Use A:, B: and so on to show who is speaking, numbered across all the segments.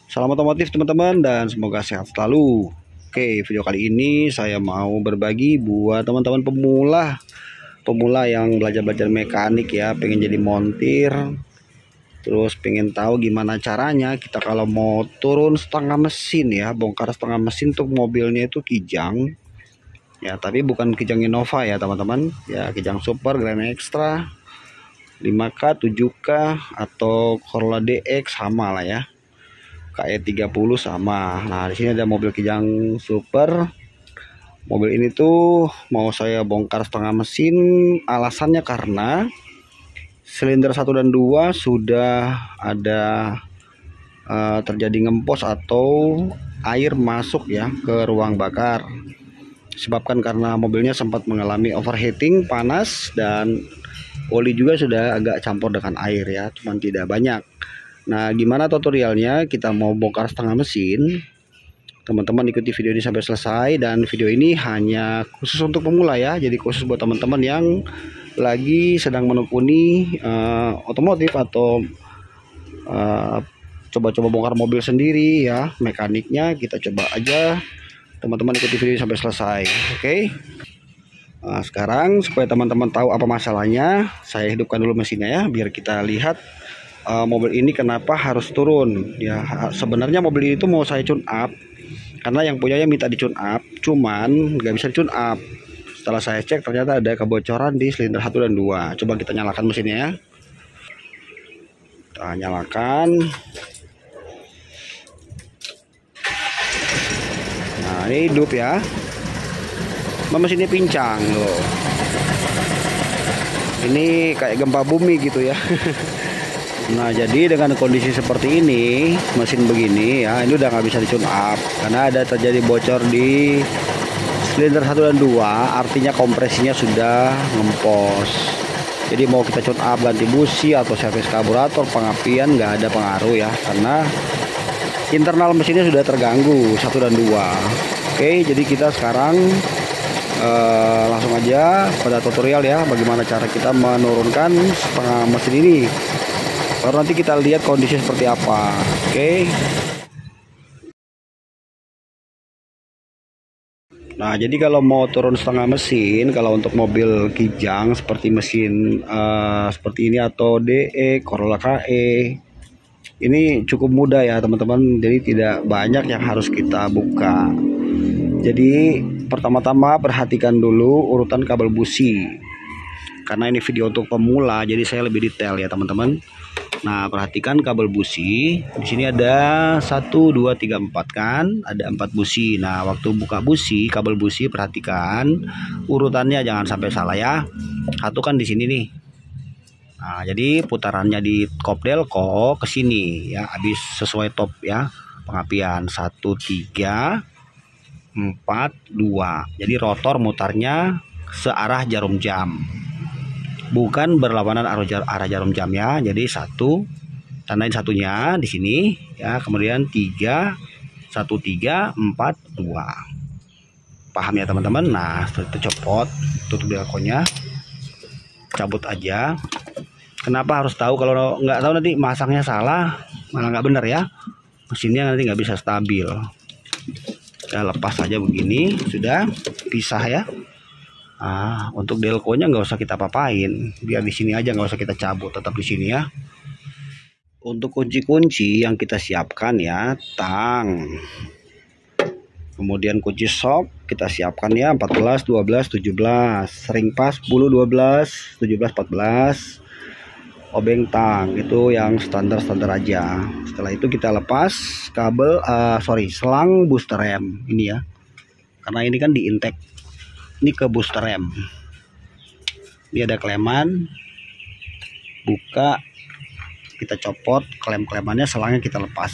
A: Salam otomotif teman-teman dan semoga sehat selalu. Oke, video kali ini saya mau berbagi buat teman-teman pemula yang belajar mekanik ya, pengen jadi montir. Terus pengen tahu gimana caranya kita kalau mau turun setengah mesin ya, bongkar setengah mesin untuk mobilnya itu Kijang. Ya, tapi bukan Kijang Innova ya teman-teman. Ya, Kijang Super, Grand Extra, 5K, 7K atau Corolla DX sama lah ya. KE30 sama. Nah, di sini ada mobil Kijang Super. Mobil ini tuh mau saya bongkar setengah mesin. Alasannya karena silinder 1 dan 2 sudah ada terjadi ngempos atau air masuk ya ke ruang bakar. Disebabkan karena mobilnya sempat mengalami overheating, panas, dan oli juga sudah agak campur dengan air ya, cuman tidak banyak. Nah, gimana tutorialnya kita mau bongkar setengah mesin? Teman-teman ikuti video ini sampai selesai, dan video ini hanya khusus untuk pemula ya. Jadi khusus buat teman-teman yang lagi sedang menekuni otomotif atau coba-coba bongkar mobil sendiri ya. Mekaniknya kita coba aja. Teman-teman ikuti video ini sampai selesai. Oke. Nah, sekarang supaya teman-teman tahu apa masalahnya, saya hidupkan dulu mesinnya ya, biar kita lihat mobil ini kenapa harus turun ya. Sebenarnya mobil ini tuh mau saya tune up karena yang punyanya minta di tune up, cuman nggak bisa di tune up. Setelah saya cek ternyata ada kebocoran di silinder 1 dan 2. Coba kita nyalakan mesinnya ya. Kita nyalakan. Nah, ini hidup ya. Mesinnya pincang loh. Ini kayak gempa bumi gitu ya. Nah, jadi dengan kondisi seperti ini, mesin begini ya, ini udah nggak bisa di tune up karena ada terjadi bocor di silinder 1 dan 2, artinya kompresinya sudah ngempos. Jadi mau kita tune up, ganti busi atau servis karburator, pengapian nggak ada pengaruh ya, karena internal mesinnya sudah terganggu 1 dan 2. Oke, jadi kita sekarang langsung aja pada tutorial ya, bagaimana cara kita menurunkan setengah mesin ini. Baru nanti kita lihat kondisi seperti apa. Oke. Nah, jadi kalau mau turun setengah mesin, kalau untuk mobil Kijang seperti mesin seperti ini atau DE, Corolla KE, ini cukup mudah ya teman-teman. Jadi tidak banyak yang harus kita buka. Jadi pertama-tama perhatikan dulu urutan kabel busi. Karena ini video untuk pemula, jadi saya lebih detail ya teman-teman. Nah, perhatikan kabel busi. Di sini ada 1, 2, 3, 4 kan, ada 4 busi. Nah, waktu buka busi, kabel busi perhatikan urutannya jangan sampai salah ya. Satu kan di sini nih. Nah, jadi putarannya di kopdel kok ke sini ya, habis sesuai top ya. Pengapian 1, 3, 4, 2. Jadi rotor mutarnya searah jarum jam, bukan berlawanan arah jarum jam ya. Jadi 1, tandain satunya di sini ya, kemudian 3, 1, 3, 4, 2. Paham ya teman-teman? Nah, setelah itu copot, tutup belkonya, cabut aja. Kenapa harus tahu? Kalau nggak tahu nanti masangnya salah, malah nggak benar ya, mesinnya nanti nggak bisa stabil. Kita lepas aja begini, sudah pisah ya. Nah, untuk delkonya nggak usah kita papain, biar di sini aja, nggak usah kita cabut, tetap di sini ya. Untuk kunci-kunci yang kita siapkan ya, tang, kemudian kunci sok kita siapkan ya, 14, 12, 17, ring pas 10, 12, 17, 14, obeng tang, itu yang standar aja. Setelah itu kita lepas kabel selang booster rem ini ya, karena ini kan di intake ini ke booster rem. Ini ada kleman, buka, kita copot klem-klemannya, selangnya kita lepas.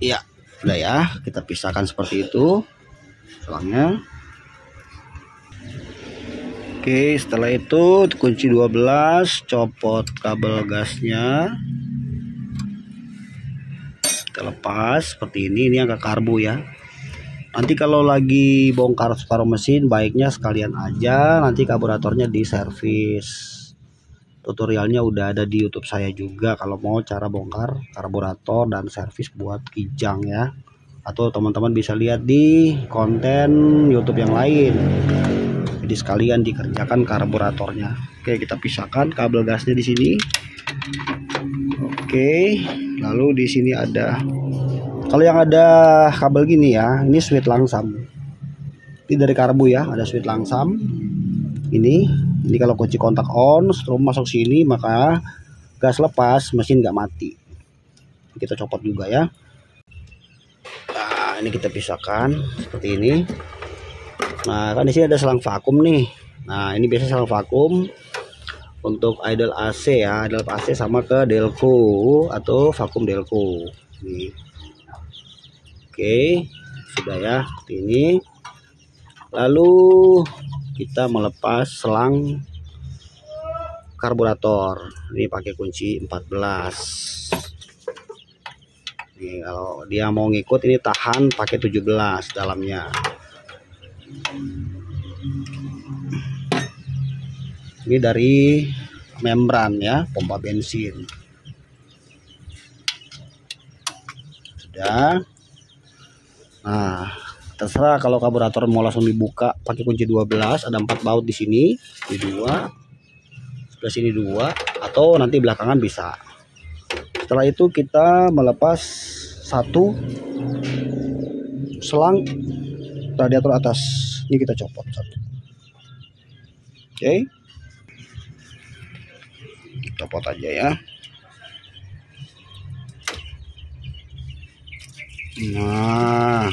A: Iya, udah ya, kita pisahkan seperti itu selangnya. Oke, setelah itu kunci 12, copot kabel gasnya, kita lepas seperti ini yang ke karbu ya. Nanti kalau lagi bongkar separuh mesin, baiknya sekalian aja nanti karburatornya diservis. Tutorialnya udah ada di YouTube saya juga kalau mau cara bongkar karburator dan servis buat Kijang ya. Atau teman-teman bisa lihat di konten YouTube yang lain. Jadi sekalian dikerjakan karburatornya. Oke, kita pisahkan kabel gasnya di sini. Oke, lalu di sini ada, kalau yang ada kabel gini ya, ini switch langsam. Ini dari karbu ya, ada switch langsam. Ini kalau kunci kontak on, strom masuk sini, maka gas lepas, mesin nggak mati. Kita copot juga ya. Nah, ini kita pisahkan seperti ini. Nah, kan di sini ada selang vakum nih. Nah, ini biasa selang vakum untuk idle AC ya, idle AC sama ke delco atau vakum delco. Nih. Oke, sudah ya, seperti ini. Lalu kita melepas selang karburator. Ini pakai kunci 14. Nih, kalau dia mau ngikut ini tahan pakai 17 dalamnya. Ini dari membran ya, pompa bensin. Sudah. Nah, terserah kalau karburator mau langsung dibuka pakai kunci 12, ada 4 baut di sini, di 2, sebelah sini 2, atau nanti belakangan bisa. Setelah itu kita melepas satu selang radiator atas. Ini kita copot satu. Oke. Copot aja ya. Nah,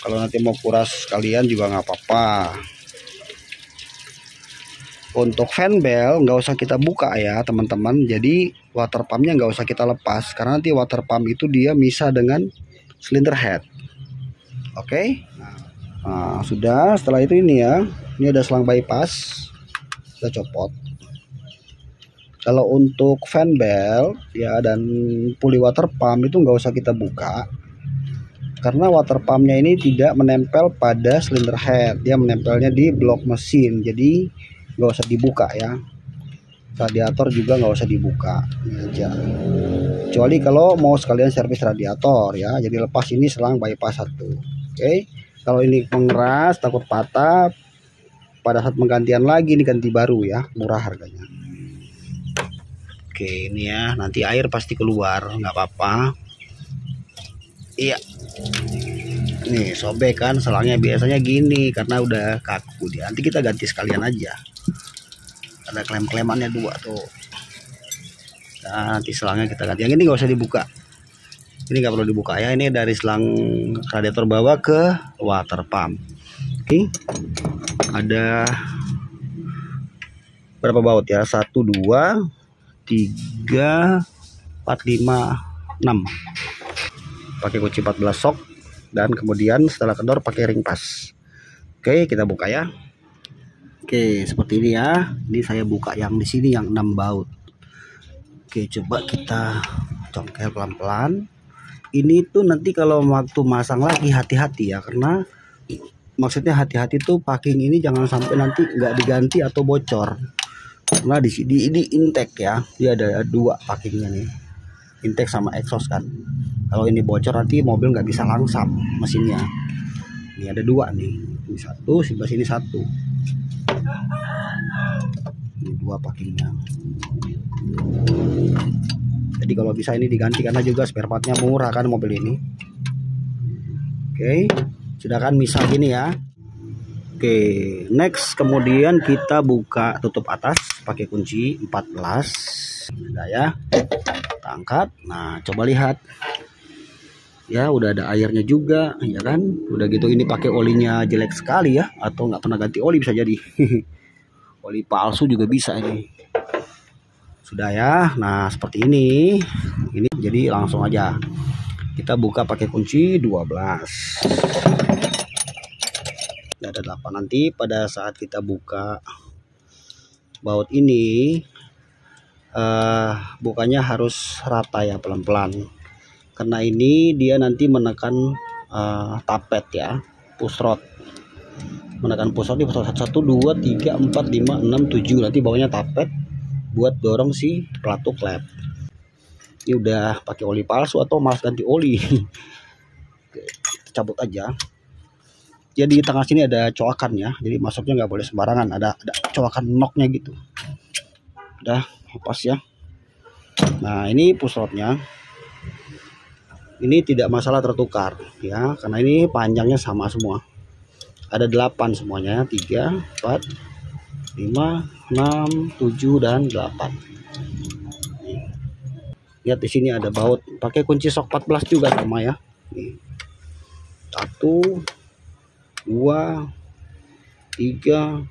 A: kalau nanti mau kuras kalian juga nggak apa-apa. Untuk fan bell nggak usah kita buka ya teman-teman. Jadi water pumpnya nggak usah kita lepas karena nanti water pump itu dia misah dengan cylinder head. Oke. Nah, sudah. Setelah itu ini ya, ini ada selang bypass, kita copot. Kalau untuk fan bell ya dan puli water pump itu nggak usah kita buka karena water pumpnya ini tidak menempel pada cylinder head, dia menempelnya di blok mesin, jadi nggak usah dibuka ya. Radiator juga nggak usah dibuka, ini aja. Kecuali kalau mau sekalian servis radiator ya, jadi lepas ini selang bypass satu. Oke, kalau ini pengeras takut patah, pada saat penggantian lagi ini ganti baru ya, murah harganya. Oke, ini ya, nanti air pasti keluar, nggak apa-apa. Iya, nih sobek kan selangnya, biasanya gini karena udah kaku dia. Nanti kita ganti sekalian aja. Ada klem-klemannya 2 tuh. Nah, nanti selangnya kita ganti. Yang ini nggak usah dibuka. Ini nggak perlu dibuka ya. Ini dari selang radiator bawah ke water pump. Oke, ada berapa baut ya? 1, 2, 3, 4, 5, 6. Pakai kunci 14 sok dan kemudian setelah kendor pakai ring pas. Oke, kita buka ya. Oke, seperti ini ya. Ini saya buka yang di sini yang 6 baut. Oke, coba kita congkel pelan-pelan. Ini tuh nanti kalau waktu masang lagi hati-hati ya, karena maksudnya hati-hati tuh packing ini jangan sampai nanti nggak diganti atau bocor. Nah di sini ini intake ya, dia ada 2 packingnya nih, intake sama exhaust kan. Kalau ini bocor nanti mobil nggak bisa langsam mesinnya. Ini ada 2 nih, ini 1, sebelah sini 1. Ini 2 packingnya. Jadi kalau bisa ini diganti karena juga spare partnya murah kan mobil ini. Oke, sudah kan misah gini ya. Oke, next kemudian kita buka tutup atas pakai kunci 14. Sudah ya. Kita angkat. Nah, coba lihat. Ya, udah ada airnya juga, ya kan? Udah gitu ini pakai olinya jelek sekali ya, atau nggak pernah ganti oli bisa jadi. Oli palsu juga bisa ini. Sudah ya. Nah, seperti ini. Ini jadi langsung aja. Kita buka pakai kunci 12. Ada 8. Nanti pada saat kita buka baut ini bukanya harus rata ya, pelan-pelan karena ini dia nanti menekan tapet ya, push rod. Menekan push rod di 1 2 3 4 5 6 7, nanti bawahnya tapet buat dorong si pelatu klep. Ini udah pakai oli palsu atau malas ganti oli. Oke, kita cabut aja. Jadi di tengah sini ada coakan ya, jadi masuknya nggak boleh sembarangan, ada coakan noknya gitu. Udah lepas ya. Nah ini push rodnya, ini tidak masalah tertukar ya, karena ini panjangnya sama semua, ada 8 semuanya, 3 4 5 6 7 dan 8. Lihat di sini ada baut, pakai kunci sok 14 juga sama ya. Nih. 1 2 3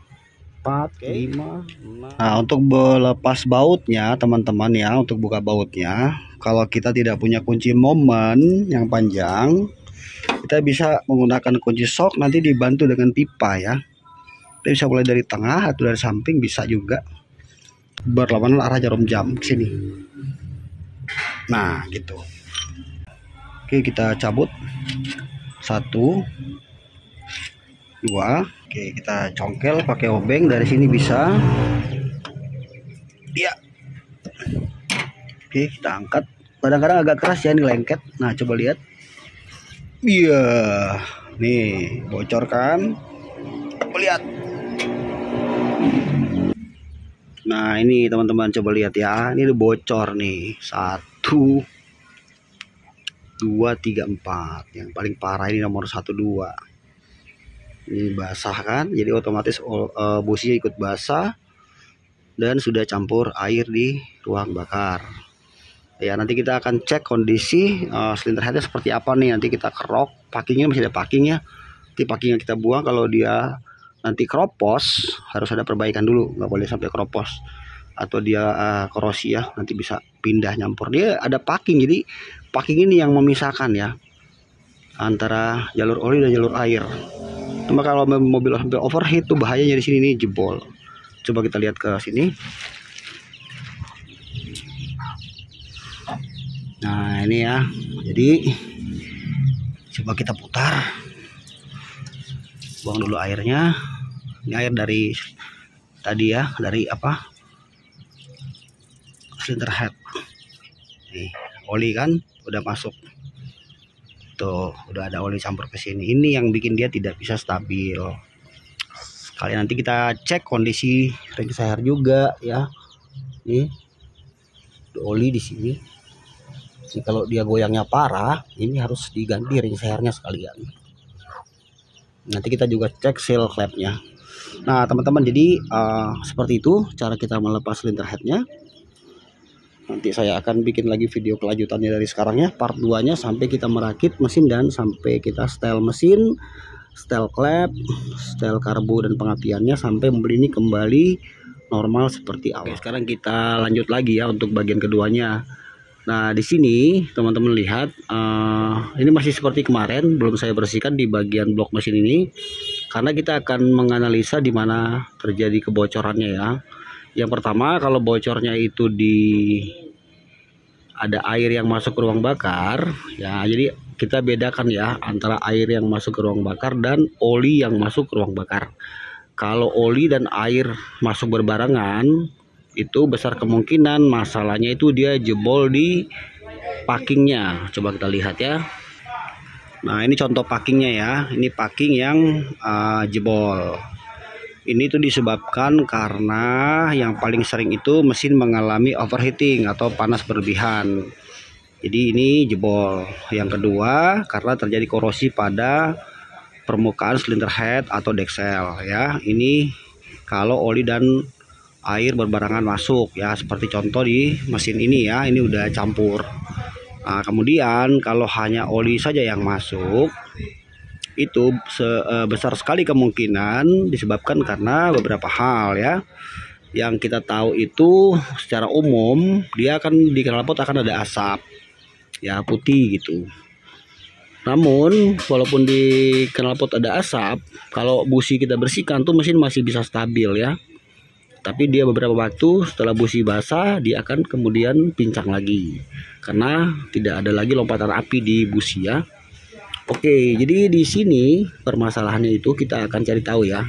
A: 4 5 6. Nah, untuk melepas bautnya teman-teman ya, untuk buka bautnya, kalau kita tidak punya kunci momen yang panjang, kita bisa menggunakan kunci sok, nanti dibantu dengan pipa ya. Kita bisa mulai dari tengah atau dari samping, bisa juga berlawanan arah jarum jam ke sini. Nah gitu. Oke, kita cabut 1 2. Oke, kita congkel pakai obeng dari sini bisa ya. Oke, kita angkat, kadang-kadang agak keras ya ini lengket. Nah coba lihat, iya nih bocor kan, lihat. Nah ini teman-teman coba lihat ya, ini udah bocor nih, 1 2 3 4. Yang paling parah ini nomor 1 2. Ini basah kan, jadi otomatis businya ikut basah dan sudah campur air di ruang bakar ya. Nanti kita akan cek kondisi silinder headnya seperti apa nih, nanti kita kerok, packingnya masih ada packingnya, nanti packingnya kita buang. Kalau dia nanti keropos, harus ada perbaikan dulu, nggak boleh sampai keropos atau dia korosi ya, nanti bisa pindah nyampur. Dia ada packing, jadi packing ini yang memisahkan ya antara jalur oli dan jalur air. Cuma kalau mobil sampai overheat tuh bahayanya di sini nih, jebol. Coba kita lihat ke sini. Nah ini ya, jadi coba kita putar, buang dulu airnya. Ini air dari tadi ya, dari apa, silinder head. Nih oli kan udah masuk tuh, udah ada oli campur ke sini. Ini yang bikin dia tidak bisa stabil. Sekali nanti kita cek kondisi ring seher juga ya. Nih ada oli di sini. Jadi kalau dia goyangnya parah, ini harus diganti ring sehernya sekalian. Nanti kita juga cek seal klepnya. Nah teman-teman, jadi seperti itu cara kita melepas silinder headnya. Nanti saya akan bikin lagi video kelanjutannya dari sekarang ya, part 2 nya, sampai kita merakit mesin dan sampai kita setel mesin, setel klep, setel karbu dan pengapiannya, sampai mobil ini kembali normal seperti awal. Oke, sekarang kita lanjut lagi ya untuk bagian keduanya. Nah di sini teman-teman lihat, ini masih seperti kemarin, belum saya bersihkan di bagian blok mesin ini, karena kita akan menganalisa di mana terjadi kebocorannya ya. Yang pertama, kalau bocornya itu ada air yang masuk ke ruang bakar ya, jadi kita bedakan ya antara air yang masuk ke ruang bakar dan oli yang masuk ke ruang bakar. Kalau oli dan air masuk berbarengan, itu besar kemungkinan masalahnya itu dia jebol di packingnya. Coba kita lihat ya. Nah ini contoh packingnya ya, ini packing yang jebol. Ini tuh disebabkan karena yang paling sering itu mesin mengalami overheating atau panas berlebihan. Jadi ini jebol. Yang kedua, karena terjadi korosi pada permukaan silinder head atau deksel ya. Ini kalau oli dan air berbarengan masuk ya, seperti contoh di mesin ini ya, ini udah campur. Nah, kemudian kalau hanya oli saja yang masuk, itu besar sekali kemungkinan disebabkan karena beberapa hal ya. Yang kita tahu itu secara umum dia akan di knalpot akan ada asap ya, putih gitu. Namun walaupun di knalpot ada asap, kalau busi kita bersihkan tuh mesin masih bisa stabil ya. Tapi dia beberapa waktu setelah busi basah, dia akan kemudian pincang lagi karena tidak ada lagi lompatan api di busi ya. Oke, jadi di sini permasalahannya itu kita akan cari tahu ya.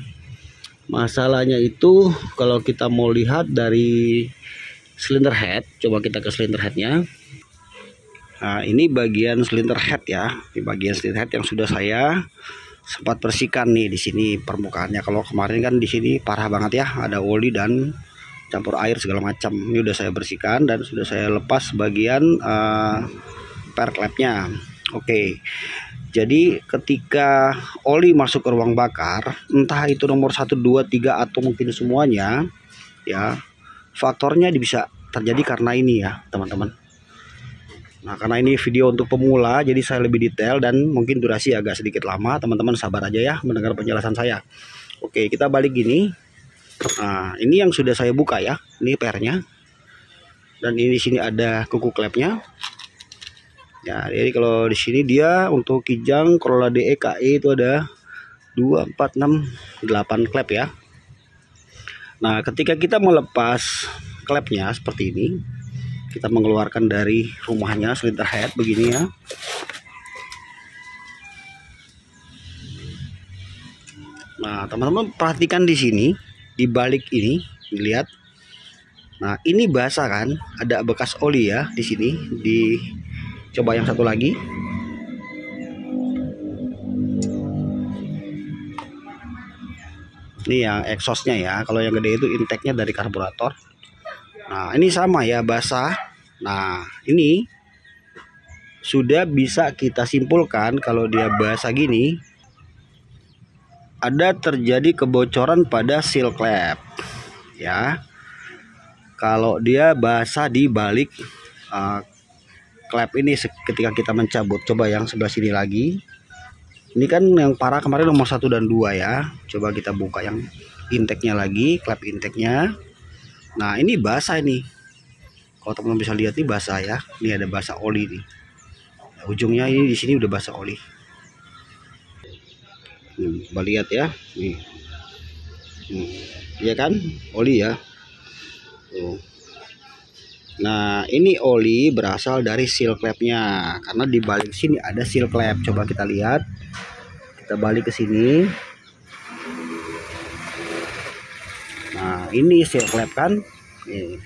A: Masalahnya itu kalau kita mau lihat dari cylinder head, coba kita ke cylinder headnya. Nah, ini bagian cylinder head ya. Di bagian cylinder head yang sudah saya sempat bersihkan nih di sini permukaannya. Kalau kemarin kan di sini parah banget ya, ada oli dan campur air segala macam. Ini udah saya bersihkan dan sudah saya lepas bagian per klapnya. Oke. Jadi ketika oli masuk ke ruang bakar, entah itu nomor 1, 2, 3 atau mungkin semuanya ya, faktornya bisa terjadi karena ini ya teman-teman. Nah, karena ini video untuk pemula jadi saya lebih detail dan mungkin durasi agak sedikit lama, teman-teman sabar aja ya mendengar penjelasan saya. Oke, kita balik gini. Nah, ini yang sudah saya buka ya, ini pernya. Dan ini di sini ada kuku klepnya. Ya, jadi kalau di sini dia untuk Kijang Corolla DE KE itu ada 2, 4, 6, 8 klep ya. Nah, ketika kita melepas klepnya seperti ini, kita mengeluarkan dari rumahnya cylinder head begini ya. Nah, teman-teman perhatikan di sini, di balik ini, dilihat. Nah, ini basah kan, ada bekas oli ya di sini. Coba yang satu lagi. Ini yang exhaustnya ya. Kalau yang gede itu intake-nya dari karburator. Nah, ini sama ya, basah. Nah, ini sudah bisa kita simpulkan kalau dia basah gini, ada terjadi kebocoran pada seal klep ya. Kalau dia basah di balik klep ini ketika kita mencabut. Coba yang sebelah sini lagi. Ini kan yang parah kemarin nomor 1 dan 2 ya. Coba kita buka yang intake-nya lagi, klep intake-nya. Nah, ini basah ini. Kalau teman-teman bisa lihat ini basah ya. Ini ada basah oli nih. Nah, ujungnya ini di sini udah basah oli. Nih, coba lihat ya. Nih. Iya kan? Oli ya. Tuh. Nah, ini oli berasal dari seal klepnya, karena di balik sini ada seal klep. Coba kita lihat, kita balik ke sini. Nah, ini seal klep kan, nih.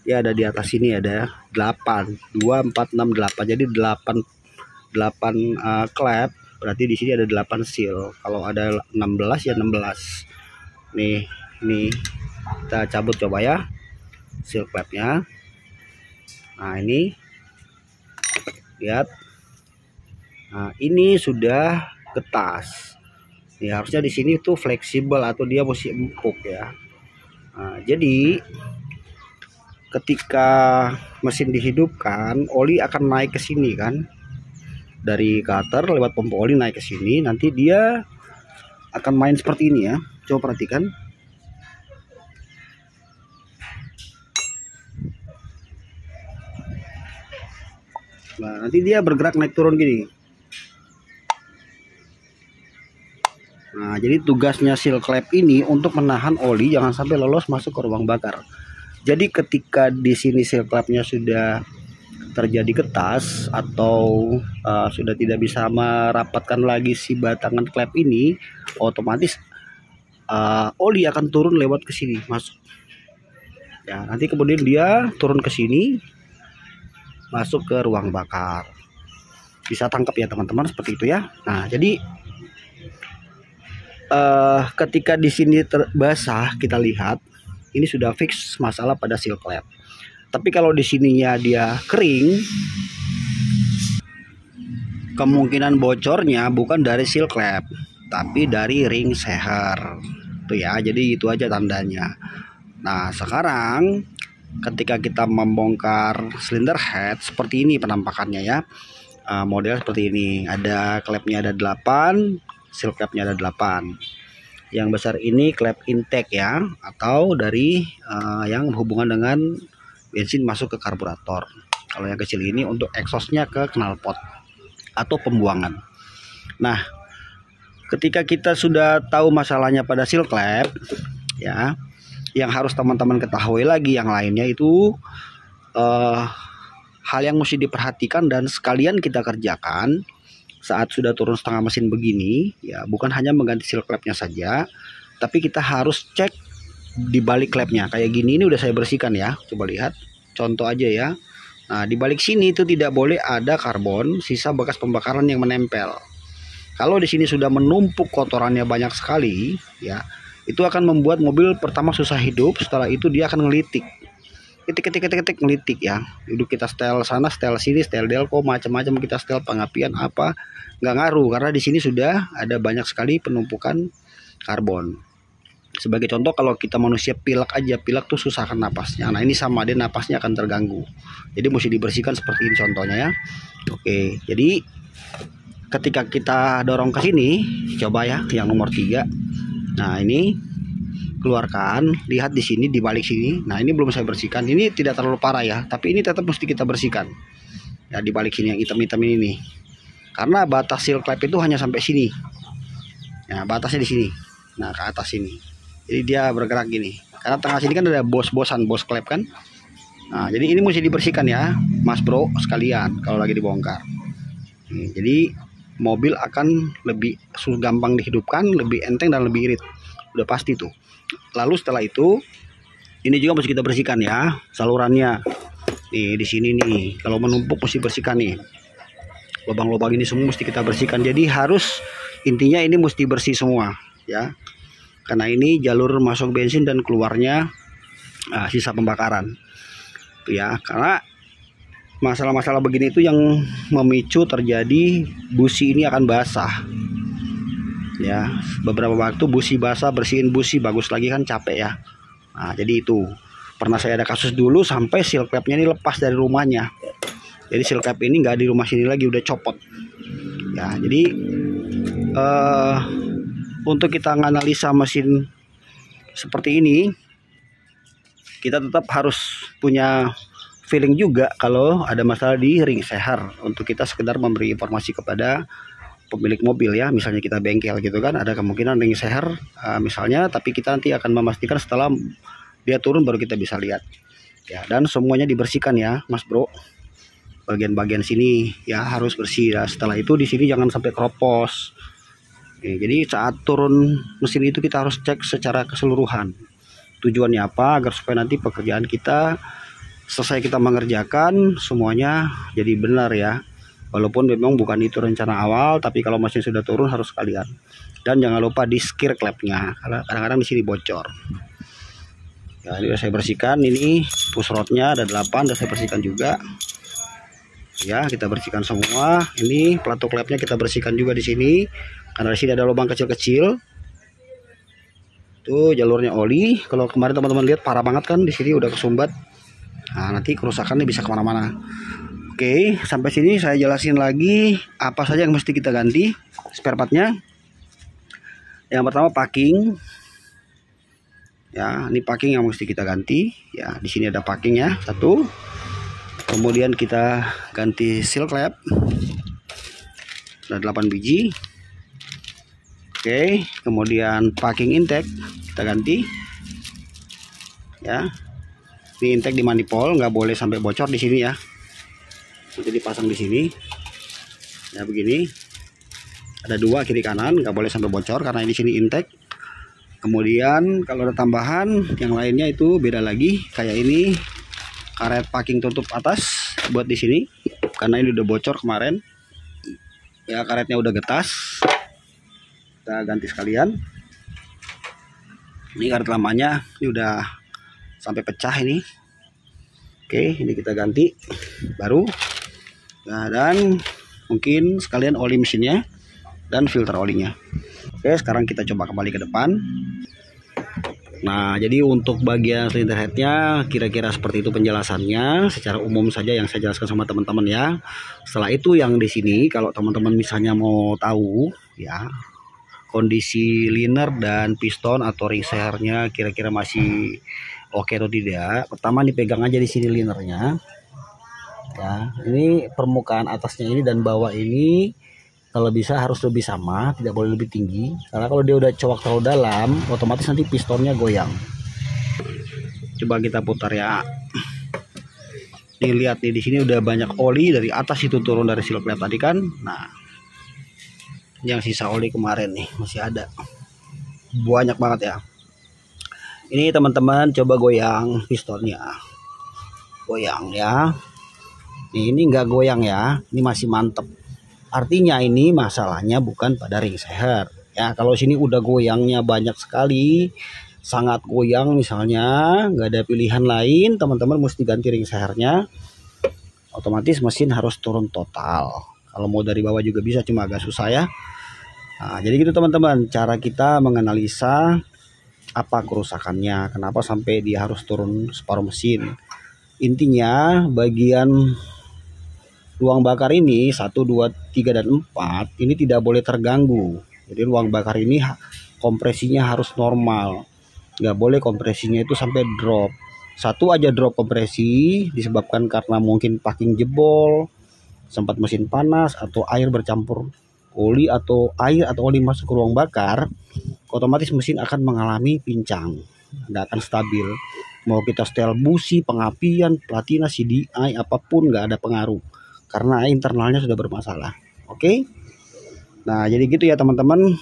A: Ya ada di atas sini ada 8, 2, 4, 6, 8. Jadi 8 klep, berarti di sini ada 8 seal. Kalau ada 16 ya 16. Nih, ini kita cabut coba ya. Seal klepnya. Nah, ini lihat. Nah, ini sudah ketas. Ya, harusnya di sini tuh fleksibel atau dia masih empuk ya. Nah, jadi ketika mesin dihidupkan, oli akan naik ke sini kan. Dari cutter lewat pompa oli naik ke sini, nanti dia akan main seperti ini ya. Coba perhatikan. Nah, nanti dia bergerak naik turun gini. Nah, jadi tugasnya seal klep ini untuk menahan oli jangan sampai lolos masuk ke ruang bakar. Jadi ketika di sini seal klepnya sudah terjadi ketas atau sudah tidak bisa merapatkan lagi si batangan klep ini, otomatis oli akan turun lewat ke sini masuk. Ya, nanti kemudian dia turun ke sini masuk ke ruang bakar. Bisa tangkap ya teman-teman seperti itu ya. Nah, jadi ketika di sini basah kita lihat ini sudah fix masalah pada seal klep. Tapi kalau di sininya dia kering, kemungkinan bocornya bukan dari seal klep, tapi dari ring seher. Tuh ya, jadi itu aja tandanya. Nah, sekarang ketika kita membongkar cylinder head seperti ini penampakannya ya. Model seperti ini, ada klepnya ada 8, seal klepnya ada 8. Yang besar ini klep intake ya, atau dari yang berhubungan dengan bensin masuk ke karburator. Kalau yang kecil ini untuk exhaustnya ke knalpot atau pembuangan. Nah, ketika kita sudah tahu masalahnya pada seal klep ya, yang harus teman-teman ketahui lagi yang lainnya itu hal yang mesti diperhatikan dan sekalian kita kerjakan saat sudah turun setengah mesin begini ya, bukan hanya mengganti seal clamp-nya saja, tapi kita harus cek di balik klepnya kayak gini. Ini udah saya bersihkan ya, coba lihat contoh aja ya. Nah, di balik sini itu tidak boleh ada karbon sisa bekas pembakaran yang menempel. Kalau di sini sudah menumpuk kotorannya banyak sekali ya, itu akan membuat mobil pertama susah hidup, setelah itu dia akan ngelitik, ketik ngelitik ya. Duduk kita setel sana, setel sini, setel delco, macam-macam kita setel pengapian apa, nggak ngaruh karena di sini sudah ada banyak sekali penumpukan karbon. Sebagai contoh, kalau kita manusia pilek aja, pilek tuh susah kan napasnya. Nah, ini sama, dia napasnya akan terganggu. Jadi mesti dibersihkan seperti ini contohnya ya. Oke, jadi ketika kita dorong ke sini, coba ya yang nomor 3. Nah, ini keluarkan, lihat di sini, di balik sini. Nah, ini belum saya bersihkan. Ini tidak terlalu parah ya, tapi ini tetap mesti kita bersihkan. Ya, di balik sini yang hitam-hitam ini nih. Karena batas seal clamp itu hanya sampai sini. Ya, batasnya di sini. Nah, ke atas sini. Jadi dia bergerak gini. Karena tengah sini kan ada bos clamp kan. Nah, jadi ini mesti dibersihkan ya, Mas Bro sekalian kalau lagi dibongkar. Jadi mobil akan lebih gampang dihidupkan, lebih enteng dan lebih irit. Udah pasti tuh. Lalu setelah itu, ini juga mesti kita bersihkan ya, salurannya. Nih di sini nih, kalau menumpuk mesti bersihkan nih. Lubang-lubang ini semua mesti kita bersihkan. Jadi harus, intinya ini mesti bersih semua ya. Karena ini jalur masuk bensin dan keluarnya sisa pembakaran. Ya, karena masalah-masalah begini itu yang memicu terjadi busi ini akan basah. Ya, beberapa waktu busi basah, bersihin busi bagus lagi kan capek ya. Nah, jadi itu pernah saya ada kasus dulu sampai seal clamp-nya ini lepas dari rumahnya. Jadi seal clamp ini nggak di rumah sini lagi, udah copot. Ya, jadi untuk kita menganalisa mesin seperti ini, kita tetap harus punya feeling juga kalau ada masalah di ring seher, untuk kita sekedar memberi informasi kepada pemilik mobil ya. Misalnya kita bengkel gitu kan, ada kemungkinan ring seher misalnya, tapi kita nanti akan memastikan setelah dia turun baru kita bisa lihat ya. Dan semuanya dibersihkan ya Mas Bro, bagian-bagian sini ya harus bersih ya. Setelah itu di sini jangan sampai keropos. Jadi saat turun mesin itu kita harus cek secara keseluruhan. Tujuannya apa? Agar supaya nanti pekerjaan kita selesai kita mengerjakan semuanya jadi benar ya. Walaupun memang bukan itu rencana awal, tapi kalau mesin sudah turun harus sekalian. Dan jangan lupa di skir clamp-nya, karena kadang-kadang di sini bocor. Ya, ini sudah saya bersihkan. Ini push rodnya ada 8, sudah saya bersihkan juga. Ya, kita bersihkan semua. Ini pelatuk clamp-nya kita bersihkan juga di sini. Karena di sini ada lubang kecil-kecil. Tuh jalurnya oli. Kalau kemarin teman-teman lihat parah banget kan, di sini udah kesumbat. Nah, nanti kerusakannya bisa kemana-mana. Oke, sampai sini saya jelasin lagi apa saja yang mesti kita ganti spare partnya. Yang pertama packing. Ya, ini packing yang mesti kita ganti. Ya, di sini ada packing ya, 1. Kemudian kita ganti seal clamp. Ada 8 biji. Oke, kemudian packing intake kita ganti ya. Ini intake di manifold nggak boleh sampai bocor di sini ya. Nanti dipasang di sini ya, begini. Ada 2 kiri kanan, nggak boleh sampai bocor karena di sini intake. Kemudian kalau ada tambahan yang lainnya itu beda lagi. Kayak ini karet packing tutup atas buat di sini karena ini udah bocor kemarin. Ya, karetnya udah getas. Kita ganti sekalian. Ini karet lamanya ini udah sampai pecah ini. Oke, ini kita ganti baru. Nah, dan mungkin sekalian oli mesinnya dan filter olinya. Oke, sekarang kita coba kembali ke depan. Nah, jadi untuk bagian cylinder headnya kira-kira seperti itu penjelasannya secara umum saja yang saya jelaskan sama teman-teman ya. Setelah itu yang di sini kalau teman-teman misalnya mau tahu ya kondisi liner dan piston atau ring sehernya kira-kira masih oke atau tidak. Pertama dipegang aja di sini linernya. Ya, ini permukaan atasnya ini dan bawah ini kalau bisa harus lebih sama, tidak boleh lebih tinggi. Karena kalau dia udah cowok terlalu dalam, otomatis nanti pistonnya goyang. Coba kita putar ya. Nih lihat nih di sini udah banyak oli dari atas itu turun dari seal clamp tadi kan. Nah, yang sisa oli kemarin nih masih ada banyak banget ya. Ini teman-teman coba goyang pistonnya, goyang ya. Ini nggak goyang ya, ini masih mantep. Artinya ini masalahnya bukan pada ring seher ya. Kalau sini udah goyangnya banyak sekali, sangat goyang misalnya, nggak ada pilihan lain, teman-teman mesti ganti ring sehernya. Otomatis mesin harus turun total. Kalau mau dari bawah juga bisa, cuma agak susah ya. Nah, jadi gitu teman-teman, cara kita menganalisa apa kerusakannya, kenapa sampai dia harus turun separuh mesin. Intinya bagian ruang bakar ini 1, 2, 3, dan 4 ini tidak boleh terganggu. Jadi ruang bakar ini kompresinya harus normal, nggak boleh kompresinya itu sampai drop. Satu aja drop kompresi disebabkan karena mungkin packing jebol, sempat mesin panas, atau air bercampur oli atau air atau oli masuk ke ruang bakar, otomatis mesin akan mengalami pincang, nggak akan stabil. Mau kita setel busi, pengapian, platina, CDI, apapun nggak ada pengaruh karena internalnya sudah bermasalah. Oke. Nah, jadi gitu ya teman-teman.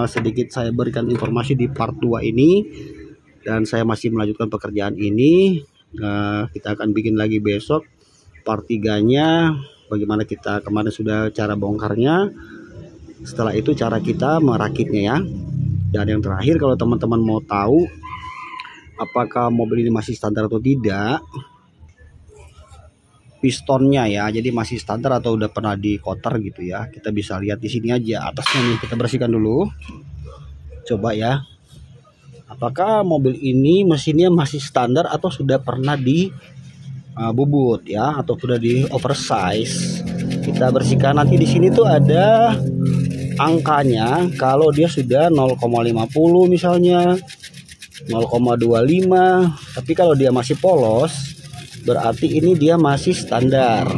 A: Sedikit saya berikan informasi di part 2 ini, dan saya masih melanjutkan pekerjaan ini. Kita akan bikin lagi besok part 3-nya, bagaimana kita kemarin sudah cara bongkarnya. Setelah itu cara kita merakitnya ya. Dan yang terakhir, kalau teman-teman mau tahu apakah mobil ini masih standar atau tidak, pistonnya ya, jadi masih standar atau udah pernah dikotor gitu ya, kita bisa lihat di sini aja atasnya nih. Kita bersihkan dulu, coba ya, apakah mobil ini mesinnya masih standar atau sudah pernah di bubut ya, atau sudah di oversize. Kita bersihkan. Nanti di sini tuh ada angkanya, kalau dia sudah 0,50 misalnya 0,25, tapi kalau dia masih polos berarti ini dia masih standar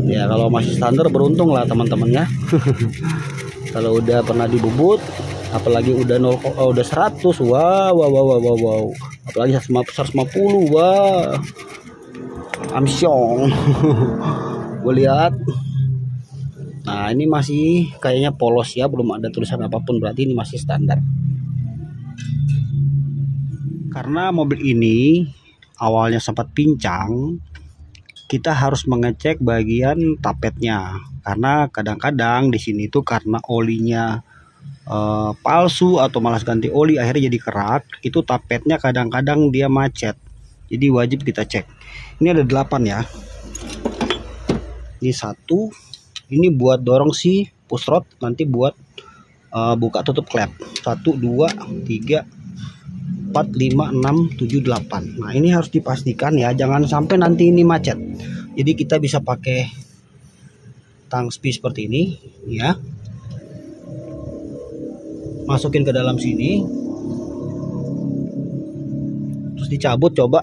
A: ya. Kalau masih standar beruntung lah teman-teman ya. Kalau udah pernah dibubut, apalagi udah 100, wow, apalagi 150, wah amsyong. Gue lihat. Nah, ini masih kayaknya polos ya, belum ada tulisan apapun, berarti ini masih standar. Karena mobil ini awalnya sempat pincang, kita harus mengecek bagian tapetnya. Karena kadang-kadang di sini tuh karena olinya palsu atau malas ganti oli akhirnya jadi kerak, itu tapetnya kadang-kadang dia macet. Jadi wajib kita cek. Ini ada 8 ya. Ini 1. Ini buat dorong si push rod, nanti buat buka tutup klep. 1, 2, 3, 4, 5, 6, 7, 8. Nah, ini harus dipastikan ya, jangan sampai nanti ini macet. Jadi kita bisa pakai tang spi seperti ini ya. Masukin ke dalam sini. Terus dicabut coba.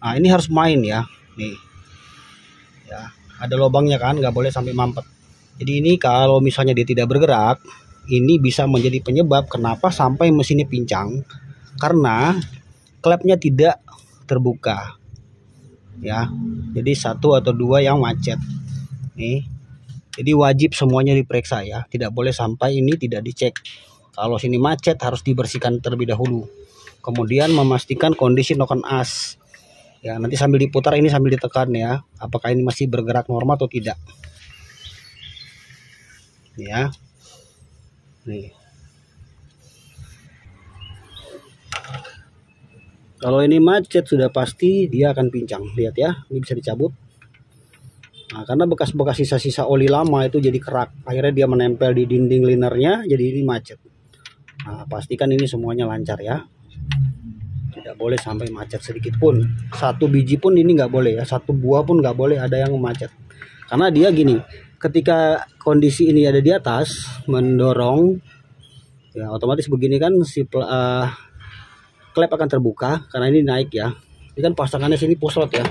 A: Nah, ini harus main ya. Nih. Ya, ada lubangnya kan, nggak boleh sampai mampet. Jadi ini kalau misalnya dia tidak bergerak, ini bisa menjadi penyebab kenapa sampai mesinnya pincang, karena klepnya tidak terbuka ya. Jadi 1 atau 2 yang macet nih. Jadi wajib semuanya diperiksa ya, tidak boleh sampai ini tidak dicek. Kalau sini macet harus dibersihkan terlebih dahulu, kemudian memastikan kondisi noken as ya. Nanti sambil diputar ini, sambil ditekan ya, apakah ini masih bergerak normal atau tidak ya. Nih, kalau ini macet sudah pasti dia akan pincang. Lihat ya, ini bisa dicabut. Nah, karena bekas-bekas sisa-sisa oli lama itu jadi kerak, akhirnya dia menempel di dinding linernya, jadi ini macet. Nah, pastikan ini semuanya lancar ya, tidak boleh sampai macet sedikit pun. 1 biji pun ini nggak boleh ya, 1 buah pun nggak boleh ada yang macet. Karena dia gini, ketika kondisi ini ada di atas mendorong ya, otomatis begini kan si klep akan terbuka karena ini naik ya. Ini kan pasangannya sini push rod ya,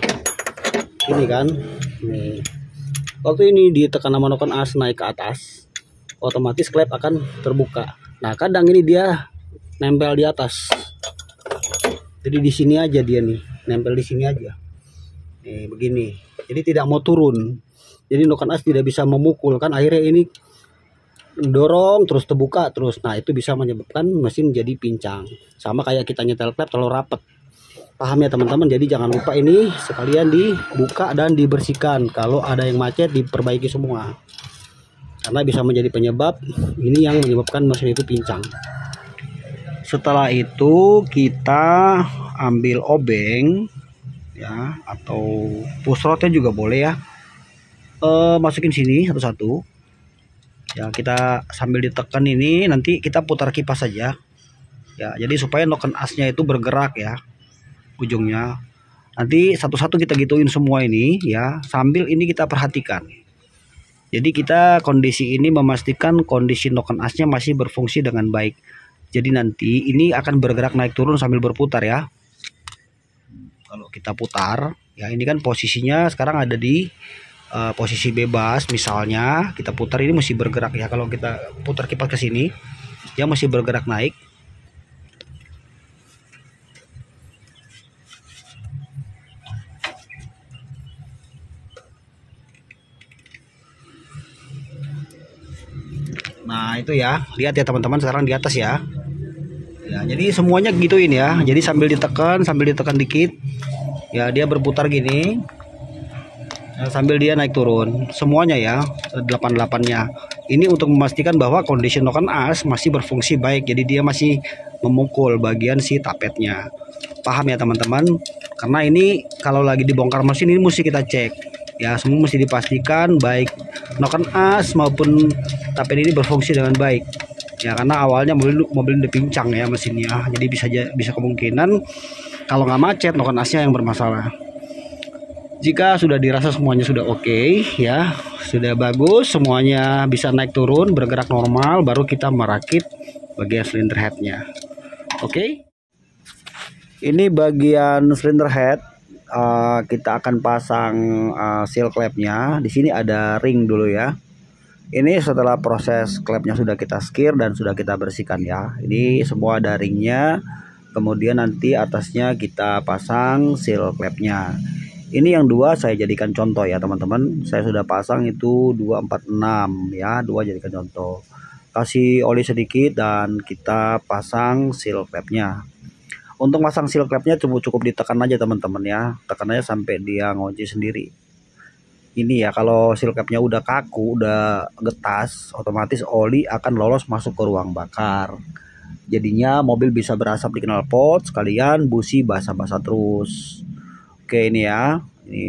A: ini kan nih. Waktu ini ditekan sama noken as naik ke atas, otomatis klep akan terbuka. Nah, kadang ini dia nempel di atas, jadi di sini aja dia nih, nempel di sini aja nih begini, jadi tidak mau turun. Jadi noken as tidak bisa memukul kan, akhirnya ini dorong terus terbuka terus. Nah itu bisa menyebabkan mesin jadi pincang, sama kayak kita nyetel klep terlalu rapet. Paham ya teman-teman? Jadi jangan lupa ini sekalian dibuka dan dibersihkan. Kalau ada yang macet diperbaiki semua, karena bisa menjadi penyebab ini yang menyebabkan mesin itu pincang. Setelah itu kita ambil obeng ya, atau push rodnya juga boleh ya, masukin sini satu-satu ya. Kita sambil ditekan ini, nanti kita putar kipas saja ya, jadi supaya noken asnya itu bergerak ya ujungnya. Nanti satu-satu kita gituin semua ini ya, sambil ini kita perhatikan. Jadi kita kondisi ini memastikan kondisi noken asnya masih berfungsi dengan baik. Jadi nanti ini akan bergerak naik turun sambil berputar ya. Kalau kita putar ya, ini kan posisinya sekarang ada di posisi bebas. Misalnya kita putar, ini mesti bergerak ya. Kalau kita putar kipas ke sini, dia masih bergerak naik. Nah itu ya, lihat ya teman-teman, sekarang di atas ya. Ya, jadi semuanya gituin ya. Jadi sambil ditekan dikit ya, dia berputar gini ya, sambil dia naik turun semuanya ya, 88-nya. Ini untuk memastikan bahwa kondisi noken as masih berfungsi baik, jadi dia masih memukul bagian si tapetnya. Paham ya teman-teman? Karena ini kalau lagi dibongkar mesin ini mesti kita cek ya, semua mesti dipastikan baik noken as maupun tapet ini berfungsi dengan baik ya, karena awalnya mobil udah pincang ya mesinnya. Jadi bisa kemungkinan kalau nggak macet noken asnya yang bermasalah. Jika sudah dirasa semuanya sudah oke ya, sudah bagus, semuanya bisa naik turun bergerak normal, baru kita merakit bagian silinder headnya. Oke, ini bagian silinder head. Kita akan pasang seal klepnya. Di sini ada ring dulu ya. Ini setelah proses klepnya sudah kita skir dan sudah kita bersihkan ya. Ini semua ada ringnya. Kemudian nanti atasnya kita pasang seal klepnya. Ini yang dua saya jadikan contoh ya teman-teman. Saya sudah pasang itu 246 ya, dua jadikan contoh. Kasih oli sedikit dan kita pasang seal klepnya. Untuk pasang seal klepnya cukup ditekan aja teman-teman ya. Tekan aja sampai dia ngunci sendiri. Ini ya, kalau seal klepnya udah kaku, udah getas, otomatis oli akan lolos masuk ke ruang bakar. Jadinya mobil bisa berasap di knalpot, sekalian busi basah-basah terus. Oke, ini ya, ini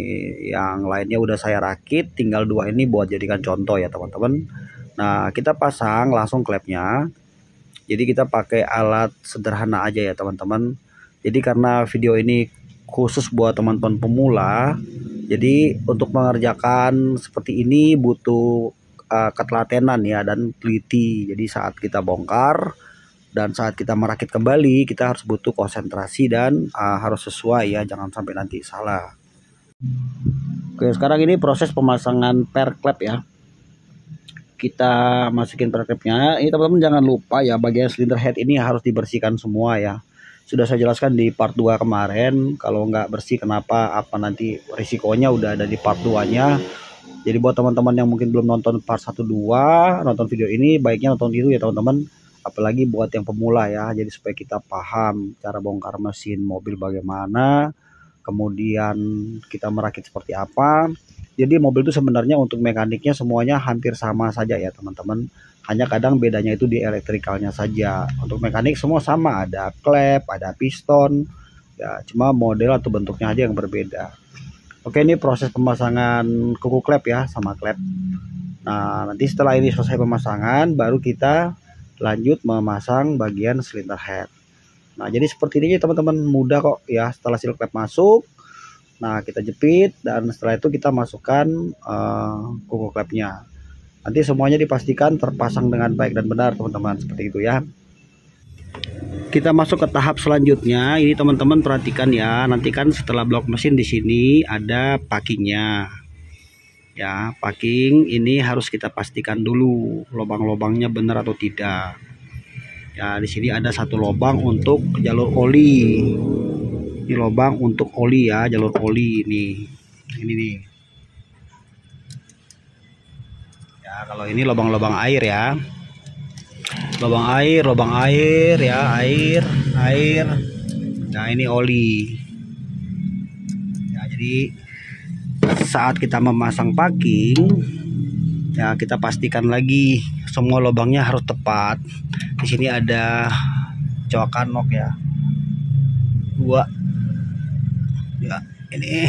A: yang lainnya udah saya rakit, tinggal dua ini buat jadikan contoh ya teman-teman. Nah kita pasang langsung klepnya. Jadi kita pakai alat sederhana aja ya teman-teman. Jadi karena video ini khusus buat teman-teman pemula, jadi untuk mengerjakan seperti ini butuh ketelatenan ya dan teliti. Jadi saat kita bongkar dan saat kita merakit kembali, kita harus butuh konsentrasi dan harus sesuai ya, jangan sampai nanti salah. Oke, sekarang ini proses pemasangan per klep ya. Kita masukin per klepnya. Ini teman-teman jangan lupa ya, bagian silinder head ini harus dibersihkan semua ya. Sudah saya jelaskan di part 2 kemarin, kalau nggak bersih kenapa, apa nanti risikonya udah ada di part 2-nya. Jadi buat teman-teman yang mungkin belum nonton part 1-2, nonton video ini, baiknya nonton itu ya teman-teman. Apalagi buat yang pemula ya, jadi supaya kita paham cara bongkar mesin mobil bagaimana, kemudian kita merakit seperti apa. Jadi mobil itu sebenarnya untuk mekaniknya semuanya hampir sama saja ya teman-teman, hanya kadang bedanya itu di elektrikalnya saja. Untuk mekanik semua sama, ada klep, ada piston ya, cuma model atau bentuknya aja yang berbeda. Oke, ini proses pemasangan kuku klep ya, sama klep. Nah nanti setelah ini selesai pemasangan, baru kita lanjut memasang bagian silinder head. Nah jadi seperti ini teman-teman, mudah kok ya. Setelah seal klep masuk, nah kita jepit dan setelah itu kita masukkan kuku klepnya. Nanti semuanya dipastikan terpasang dengan baik dan benar teman-teman, seperti itu ya. Kita masuk ke tahap selanjutnya. Ini teman-teman perhatikan ya, nanti kan setelah blok mesin di sini ada packingnya. Ya, packing ini harus kita pastikan dulu lubang-lubangnya benar atau tidak. Ya, di sini ada satu lubang untuk jalur oli. Ini lubang untuk oli ya, jalur oli ini. Ini nih. kalau ini lubang-lubang air ya. Lubang air ya, air. Nah, ini oli. Ya, jadi saat kita memasang packing, ya kita pastikan lagi semua lubangnya harus tepat. Di sini ada coakan nok ya. 2. Ya, ini.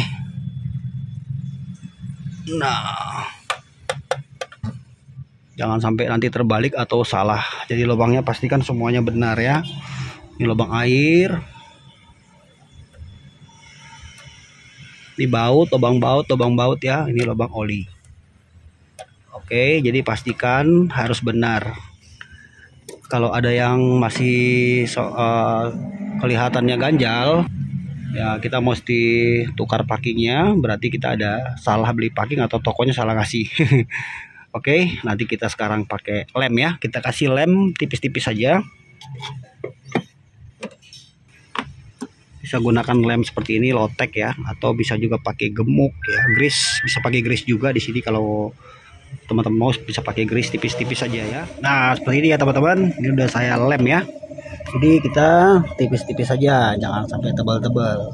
A: Nah, jangan sampai nanti terbalik atau salah. Jadi lubangnya pastikan semuanya benar ya. Ini lubang air. Ini baut, lubang baut ya. Ini lubang oli. Oke, jadi pastikan harus benar. Kalau ada yang masih kelihatannya ganjal, ya kita mesti tukar packingnya. Berarti kita ada salah beli packing atau tokonya salah ngasih. Oke, nanti kita sekarang pakai lem ya. Kita kasih lem tipis-tipis saja. Bisa gunakan lem seperti ini, lotek ya, atau bisa juga pakai gemuk ya, grease. Bisa pakai grease juga di sini kalau teman-teman mau, bisa pakai grease tipis-tipis saja ya. Nah, seperti ini ya teman-teman. Ini udah saya lem ya. Jadi kita tipis-tipis saja, jangan sampai tebal-tebal.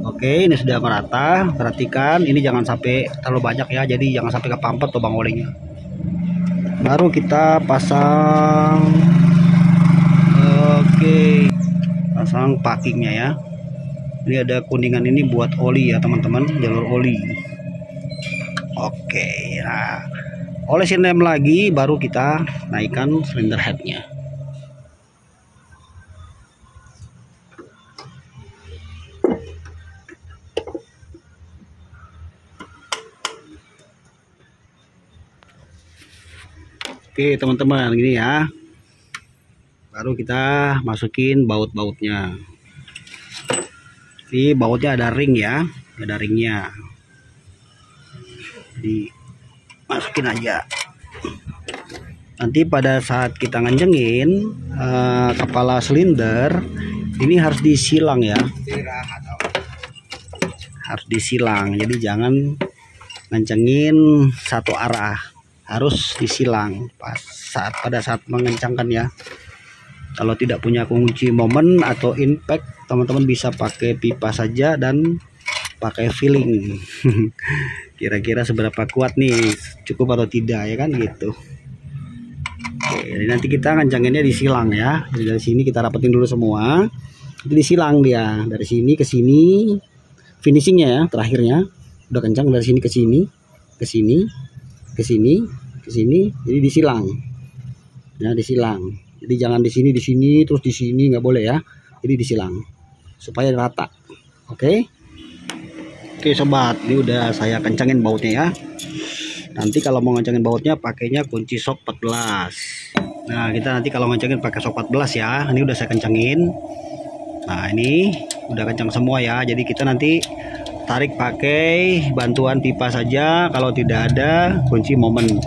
A: Oke, ini sudah merata. Perhatikan, ini jangan sampai terlalu banyak ya. Jadi jangan sampai kepampet lubang olinya. Baru kita pasang. Oke, pasang packingnya ya. Ini ada kuningan, ini buat oli ya teman-teman, jalur oli. Oke, nah olesin lem lagi, baru kita naikkan silinder headnya. Oke teman-teman, gini ya. Baru kita masukin baut-bautnya. Ini bautnya ada ring ya, ada ringnya. Jadi masukin aja. Nanti pada saat kita ngencengin kepala silinder, ini harus disilang ya. Harus disilang. Jadi jangan ngencengin satu arah. Harus disilang pada saat mengencangkan ya. Kalau tidak punya kunci momen atau impact, teman-teman bisa pakai pipa saja dan pakai feeling. Kira-kira seberapa kuat nih, cukup atau tidak ya kan gitu. Oke, jadi nanti kita ngencanginnya disilang ya. Jadi dari sini kita rapetin dulu semua. Itu disilang dia dari sini ke sini. Finishingnya ya, terakhirnya udah kencang dari sini ke sini, ke sini, ke sini, ke sini. Jadi disilang. Ya, disilang. Jadi jangan di sini terus di sini, nggak boleh ya. Jadi disilang supaya rata. Oke. Oke sobat, ini udah saya kencangin bautnya ya. Nanti kalau mau ngencangin bautnya pakainya kunci sok 14. Nah, kita nanti kalau ngencangin pakai sok 14 ya. Ini udah saya kencangin. Nah, ini udah kencang semua ya. Jadi kita nanti tarik pakai bantuan pipa saja kalau tidak ada kunci momen.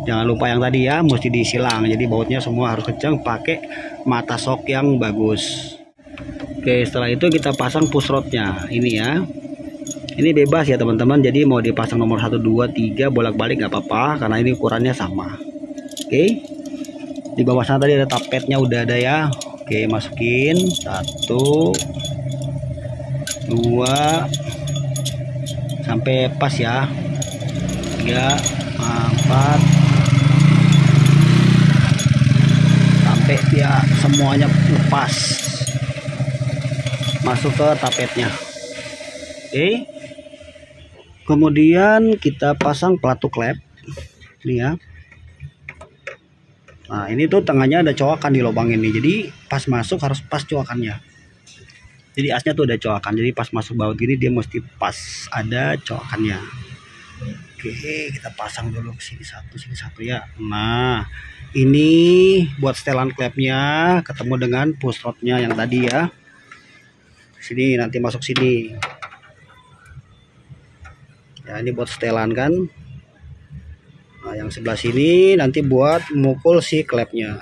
A: Jangan lupa yang tadi ya, mesti disilang. Jadi bautnya semua harus kencang, pakai mata sok yang bagus. Oke, setelah itu kita pasang push rodnya. Ini ya. Ini bebas ya teman-teman. Jadi mau dipasang nomor 1, 2, 3 bolak-balik nggak apa-apa karena ini ukurannya sama. Oke. Di bawah sana tadi ada tapetnya udah ada ya. Oke, masukin 1, 2 sampai pas ya. 3, 4 sampai ya semuanya pas masuk ke tapetnya. Oke. Kemudian kita pasang pelatu klep ini ya. Nah, ini tuh tengahnya ada coakan di lubang ini. Jadi pas masuk harus pas coakannya. Jadi asnya tuh ada coakan. Jadi pas masuk baut gini dia mesti pas ada coakannya. Oke, kita pasang dulu sini satu ya. Nah, ini buat setelan klepnya ketemu dengan push rodnya yang tadi ya. Sini nanti masuk sini. Ya, ini buat setelan kan. Nah, yang sebelah sini nanti buat mukul si klepnya.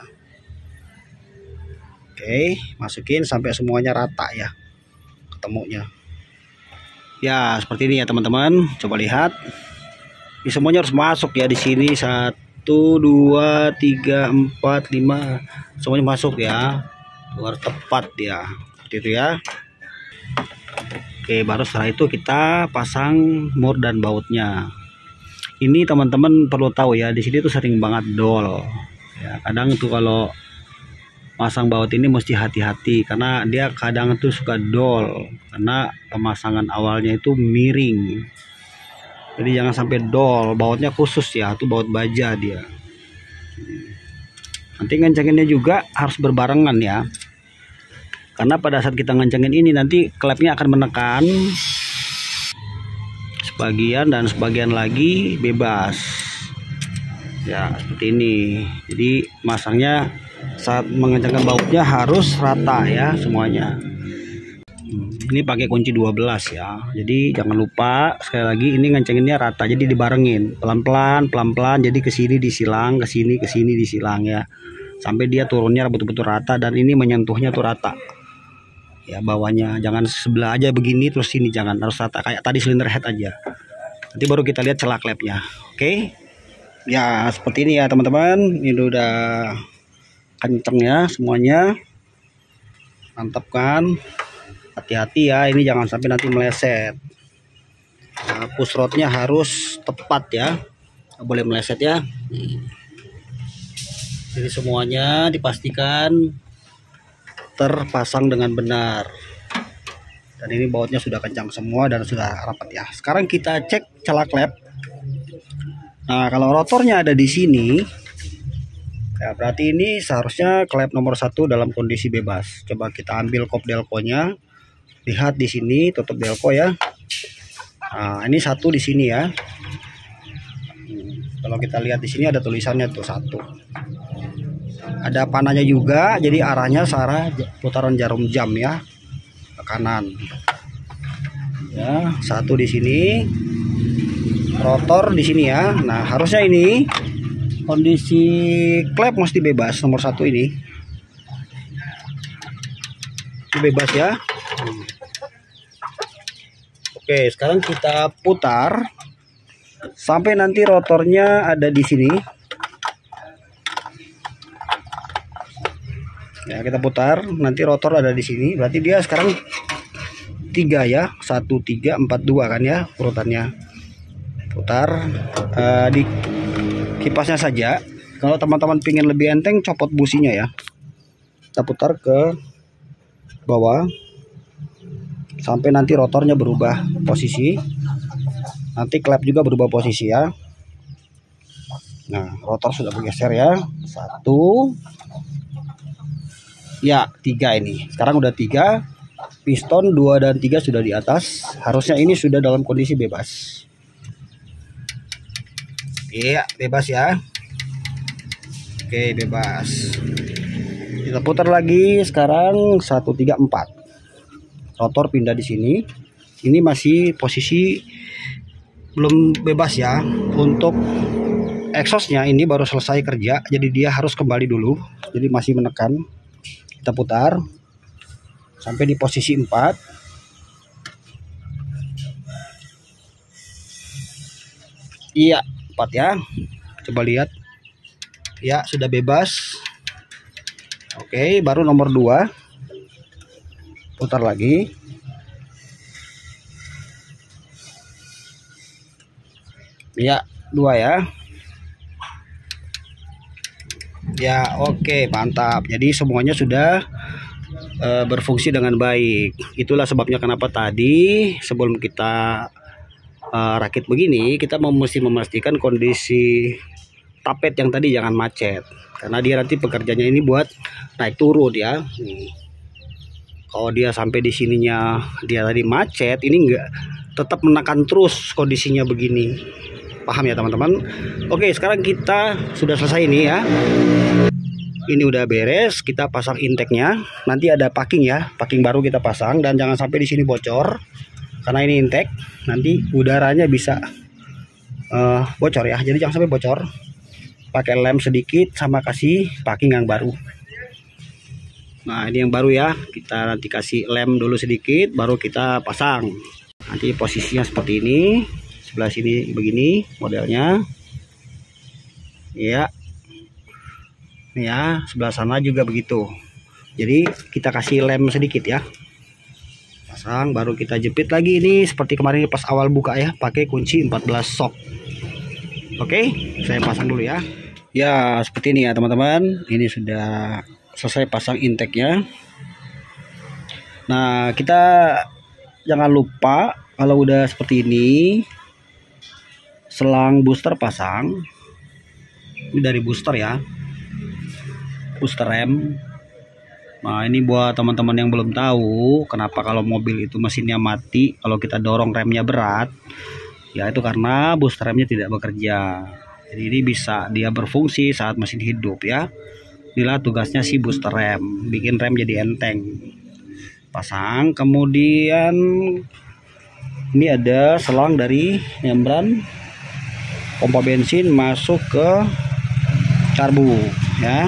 A: Oke, masukin sampai semuanya rata ya ketemunya. Ya, seperti ini ya teman-teman. Coba lihat. Ini semuanya harus masuk ya di sini saat 2, 3, 4, 5 semuanya masuk ya, keluar tepat ya, seperti itu ya. Oke, baru setelah itu kita pasang mur dan bautnya. Ini teman-teman perlu tahu ya, di sini tuh sering banget dol ya. Kadang tuh kalau pasang baut ini mesti hati-hati karena dia kadang tuh suka dol karena pemasangan awalnya itu miring. Jadi jangan sampai dol, bautnya khusus ya, itu baut baja dia. Nanti ngencenginnya juga harus berbarengan ya. Karena pada saat kita ngencengin ini nanti klepnya akan menekan sebagian dan sebagian lagi bebas ya, seperti ini. Jadi masangnya saat mengencangkan bautnya harus rata ya semuanya. Ini pakai kunci 12 ya, jadi jangan lupa sekali lagi ini ngencenginnya rata, jadi dibarengin pelan-pelan jadi kesini disilang, kesini disilang ya, sampai dia turunnya betul-betul rata dan ini menyentuhnya tuh rata ya. Bawahnya jangan sebelah aja begini terus sini, jangan, harus rata kayak tadi silinder head aja. Nanti baru kita lihat celah klepnya. Oke ya, seperti ini ya teman-teman. Ini udah kenceng ya semuanya, mantap kan. Hati-hati ya, ini jangan sampai nanti meleset. Nah, push rodnya harus tepat ya, nggak boleh meleset ya. Jadi semuanya dipastikan terpasang dengan benar. Dan ini bautnya sudah kencang semua dan sudah rapat ya. Sekarang kita cek celah klep. Nah, kalau rotornya ada di sini, ya berarti ini seharusnya klep nomor 1 dalam kondisi bebas. Coba kita ambil kop delconya. Lihat di sini, tutup delco ya. Nah, ini 1 di sini ya. Kalau kita lihat di sini ada tulisannya tuh 1. Ada panahnya juga, jadi arahnya searah putaran jarum jam ya, ke kanan. Ya, 1 di sini, rotor di sini ya. Nah, harusnya ini kondisi klep mesti bebas nomor 1 ini. Ini bebas ya. Oke, sekarang kita putar sampai nanti rotornya ada di sini. Ya, kita putar, nanti rotor ada di sini. Berarti dia sekarang 3 ya, 1, 3, 4, 2 kan ya urutannya. Putar di kipasnya saja. Kalau teman-teman pingin lebih enteng, copot businya ya. Kita putar ke bawah sampai nanti rotornya berubah posisi. Nanti klep juga berubah posisi ya. Nah, rotor sudah bergeser ya. 1 ya, 3 ini. Sekarang udah 3. Piston 2 dan 3 sudah di atas. Harusnya ini sudah dalam kondisi bebas. Iya, bebas ya. Oke, bebas. Kita putar lagi sekarang 1, 3, 4. Rotor pindah di sini. Ini masih posisi belum bebas ya. Untuk exhaustnya ini baru selesai kerja, jadi dia harus kembali dulu. Jadi masih menekan. Kita putar sampai di posisi 4. Iya, 4 ya. Coba lihat. Ya, sudah bebas. Oke, baru nomor 2. Putar lagi. Ya, 2 ya. Ya, oke, mantap. Jadi semuanya sudah berfungsi dengan baik. Itulah sebabnya kenapa tadi sebelum kita rakit begini, kita mesti memastikan kondisi tapet yang tadi jangan macet. Karena dia nanti pekerjaannya ini buat naik turun ya. Kalau dia sampai di sininya dia tadi macet, ini enggak, tetap menekan terus kondisinya begini. Paham ya teman-teman? Oke, sekarang kita sudah selesai ini ya. Ini udah beres, kita pasang intake-nya. Nanti ada packing ya, packing baru kita pasang, dan jangan sampai di sini bocor. Karena ini intake, nanti udaranya bisa bocor ya. Jadi jangan sampai bocor. Pakai lem sedikit sama kasih packing yang baru. Nah, ini yang baru ya. Kita nanti kasih lem dulu sedikit, baru kita pasang. Nanti posisinya seperti ini. Sebelah sini begini modelnya. ya. Nih ya, sebelah sana juga begitu. Jadi kita kasih lem sedikit ya. Pasang, baru kita jepit lagi. Ini seperti kemarin pas awal buka ya, pakai kunci 14 sok. Oke, saya pasang dulu ya. Ya, seperti ini ya teman-teman. Ini sudah selesai pasang intake-nya. Nah, kita jangan lupa kalau udah seperti ini, selang booster pasang. Ini dari booster ya, booster rem. Nah, ini buat teman-teman yang belum tahu kenapa kalau mobil itu mesinnya mati kalau kita dorong remnya berat, ya itu karena booster remnya tidak bekerja. Jadi ini bisa dia berfungsi saat mesin hidup ya. Inilah tugasnya si booster rem, bikin rem jadi enteng. Pasang, kemudian ini ada selang dari membran pompa bensin masuk ke karbu ya.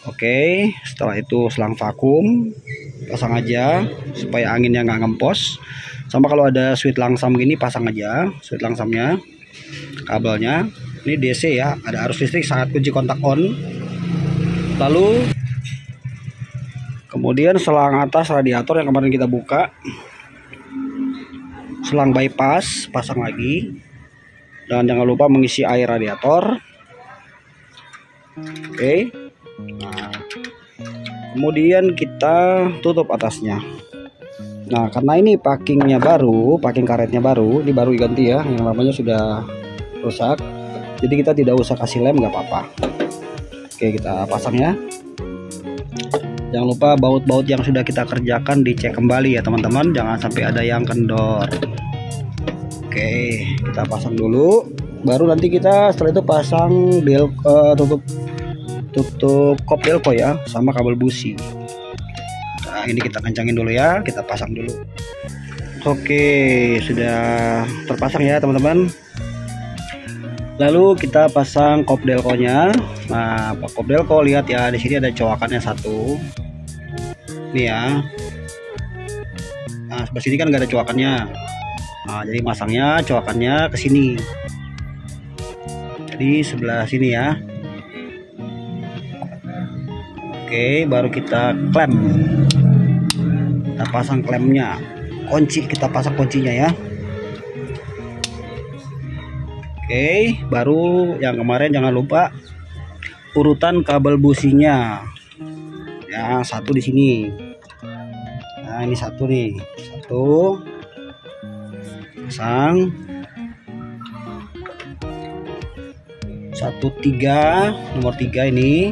A: Oke, setelah itu selang vakum pasang aja supaya anginnya nggak ngempos. Sama kalau ada switch langsam gini pasang aja switch langsamnya, kabelnya. Ini DC ya, ada arus listrik saat kunci kontak on. Lalu kemudian selang atas radiator yang kemarin kita buka, selang bypass pasang lagi. Dan jangan lupa mengisi air radiator. Oke. Nah, kemudian kita tutup atasnya. Nah, karena ini packingnya baru, packing karetnya baru, ini baru diganti ya, yang lamanya sudah rusak. Jadi kita tidak usah kasih lem, nggak apa-apa. Oke, kita pasang ya. Jangan lupa baut-baut yang sudah kita kerjakan dicek kembali ya teman-teman, jangan sampai ada yang kendor. Oke, kita pasang dulu. Baru nanti kita setelah itu pasang tutup kop delco ya, sama kabel busi. Nah, ini kita kencangin dulu ya, kita pasang dulu. Oke, sudah terpasang ya teman-teman. Lalu kita pasang kop delco-nya. Nah, kop delco lihat ya, di sini ada coakannya satu. Nih ya. Nah, sebelah sini kan nggak ada coakannya. Nah, jadi masangnya coakannya ke sini. Jadi sebelah sini ya. Oke, baru kita klem. Kita pasang klemnya. Kunci, kita pasang kuncinya ya. Oke, baru yang kemarin jangan lupa urutan kabel businya. Ya, satu di sini. Nah, ini satu nih. Satu. Pasang. 13, nomor 3 ini.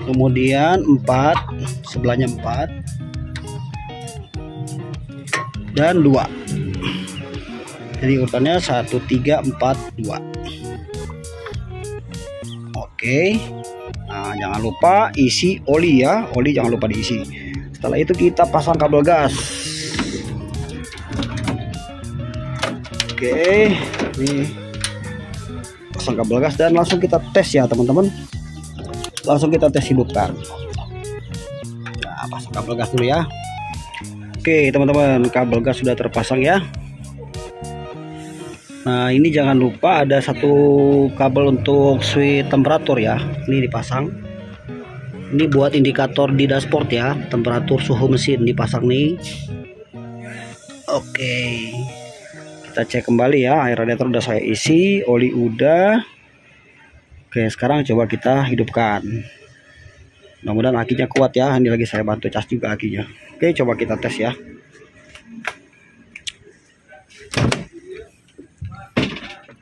A: Kemudian 4, sebelahnya 4 dan 2. Jadi urutannya 1, 3, 4, 2. Oke. Nah, jangan lupa isi oli ya, oli jangan lupa diisi. Setelah itu kita pasang kabel gas. Oke, ini pasang kabel gas dan langsung kita tes ya teman-teman. Langsung kita tes hidupkan. Nah, pasang kabel gas dulu ya. Oke teman-teman, kabel gas sudah terpasang ya. Nah, ini jangan lupa ada satu kabel untuk switch temperatur ya. Ini dipasang. Ini buat indikator di dashboard ya, temperatur suhu mesin dipasang nih. Oke, kita cek kembali ya, air radiator udah saya isi, oli udah. Oke, sekarang coba kita hidupkan. Mudah-mudahan akinya kuat ya. Ini lagi saya bantu cas juga akinya. Oke, coba kita tes ya.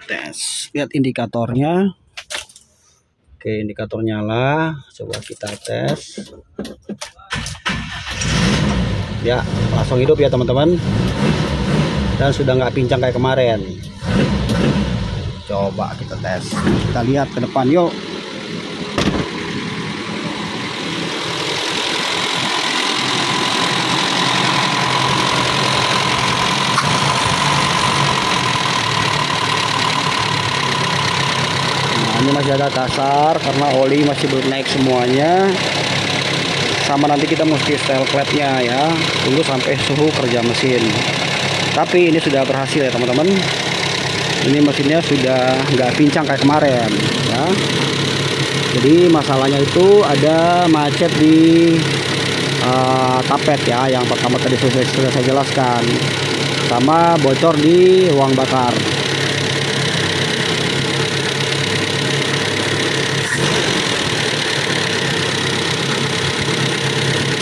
A: Tes, lihat indikatornya. Oke, indikator nyala. Coba kita tes. Ya, langsung hidup ya teman-teman. Dan sudah nggak pincang kayak kemarin. Coba kita tes, kita lihat ke depan yuk. Nah, ini masih ada kasar karena oli masih belum naik semuanya. sama nanti kita mesti setel klepnya ya. Tunggu sampai suhu kerja mesin. Tapi ini sudah berhasil ya teman-teman. Ini mesinnya sudah nggak pincang kayak kemarin ya. Jadi masalahnya itu ada macet di tapet ya, yang pertama tadi sudah saya jelaskan, sama bocor di ruang bakar.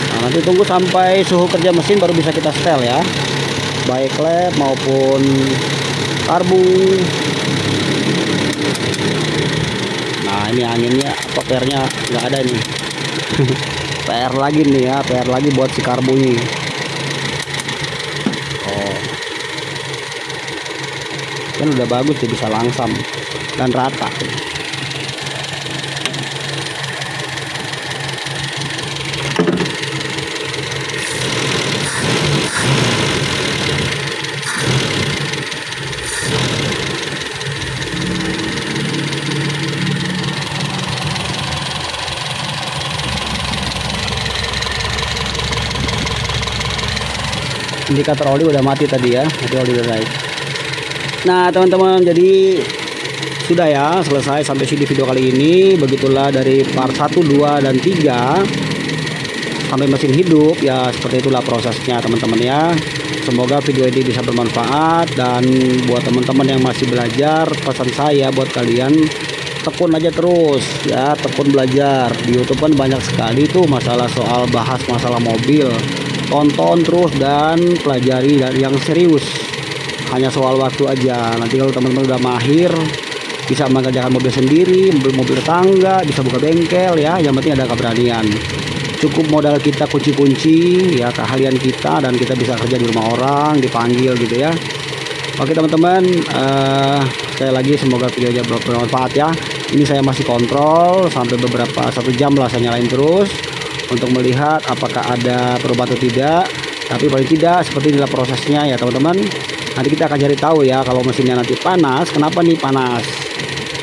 A: Nah, nanti tunggu sampai suhu kerja mesin baru bisa kita setel ya, baik led maupun karbu. Nah ini anginnya apa, PR-nya nggak ada nih. PR lagi nih ya, PR lagi buat si karbu nih. Oh, kan udah bagus ya, bisa langsam dan rata. Indikator oli udah mati tadi ya, oli udah naik. Nah teman-teman, jadi sudah ya, selesai sampai sini video kali ini. Begitulah dari part 1, 2, dan 3 sampai mesin hidup ya, seperti itulah prosesnya teman-teman ya. Semoga video ini bisa bermanfaat, dan buat teman-teman yang masih belajar, pesan saya buat kalian, tekun aja terus ya, tekun belajar. Di YouTube kan banyak sekali tuh soal bahas masalah mobil. Tonton terus dan pelajari dari yang serius. Hanya soal waktu aja. Nanti kalau teman-teman udah mahir, bisa mengerjakan mobil sendiri, mobil tetangga, bisa buka bengkel ya. Yang penting ada keberanian. Cukup modal kita kunci-kunci ya, keahlian kita, dan kita bisa kerja di rumah orang, dipanggil gitu ya. Oke teman-teman, sekali lagi semoga videonya bermanfaat ya. Ini saya masih kontrol sampai beberapa 1 jam lah, saya nyalain terus untuk melihat apakah ada perubahan atau tidak. Tapi paling tidak seperti inilah prosesnya ya teman-teman. Nanti kita akan cari tahu ya, kalau mesinnya nanti panas, kenapa nih panas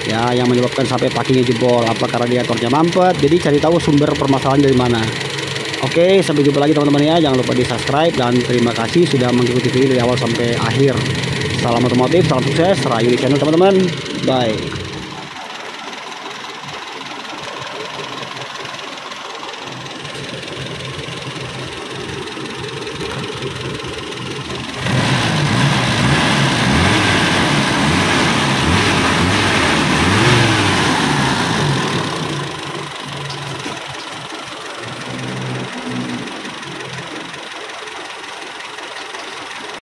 A: ya, yang menyebabkan sampai pakinya jebol, apakah radiatornya mampet. Jadi cari tahu sumber permasalahan dari mana. Oke, sampai jumpa lagi teman-teman ya. Jangan lupa di subscribe, dan terima kasih sudah mengikuti video dari awal sampai akhir. Salam otomotif, salam sukses, Rayuni Channel teman-teman. Bye.